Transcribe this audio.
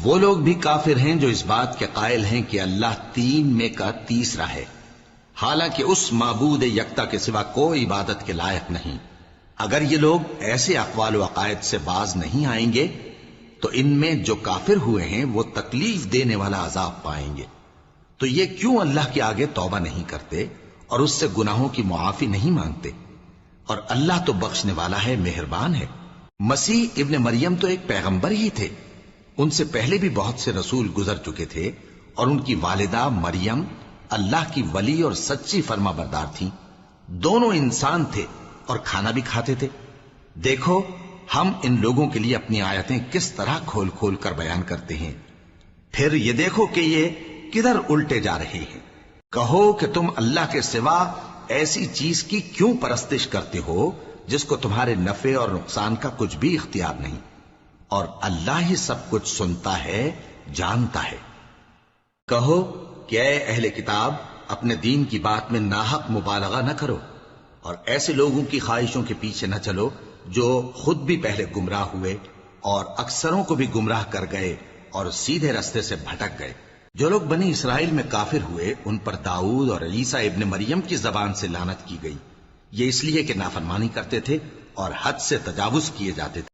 وہ لوگ بھی کافر ہیں جو اس بات کے قائل ہیں کہ اللہ تین میں کا تیسرا ہے، حالانکہ اس معبود یکتا کے سوا کوئی عبادت کے لائق نہیں۔ اگر یہ لوگ ایسے اقوال و عقائد سے باز نہیں آئیں گے تو ان میں جو کافر ہوئے ہیں وہ تکلیف دینے والا عذاب پائیں گے۔ تو یہ کیوں اللہ کے آگے توبہ نہیں کرتے اور اس سے گناہوں کی معافی نہیں مانگتے؟ اور اللہ تو بخشنے والا ہے، مہربان ہے۔ مسیح ابن مریم تو ایک پیغمبر ہی تھے، ان سے پہلے بھی بہت سے رسول گزر چکے تھے، اور ان کی والدہ مریم اللہ کی ولی اور سچی فرما بردار تھیں۔ دونوں انسان تھے اور کھانا بھی کھاتے تھے۔ دیکھو ہم ان لوگوں کے لیے اپنی آیتیں کس طرح کھول کھول کر بیان کرتے ہیں، پھر یہ دیکھو کہ یہ کدھر الٹے جا رہے ہیں۔ کہو کہ تم اللہ کے سوا ایسی چیز کی کیوں پرستش کرتے ہو جس کو تمہارے نفع اور نقصان کا کچھ بھی اختیار نہیں، اور اللہ ہی سب کچھ سنتا ہے، جانتا ہے۔ کہو کہ اے اہل کتاب، اپنے دین کی بات میں ناحق مبالغہ نہ کرو، اور ایسے لوگوں کی خواہشوں کے پیچھے نہ چلو جو خود بھی پہلے گمراہ ہوئے اور اکثروں کو بھی گمراہ کر گئے اور سیدھے رستے سے بھٹک گئے۔ جو لوگ بنی اسرائیل میں کافر ہوئے ان پر داؤد اور عیسیٰ ابن مریم کی زبان سے لعنت کی گئی، یہ اس لیے کہ نافرمانی کرتے تھے اور حد سے تجاوز کیے جاتے تھے۔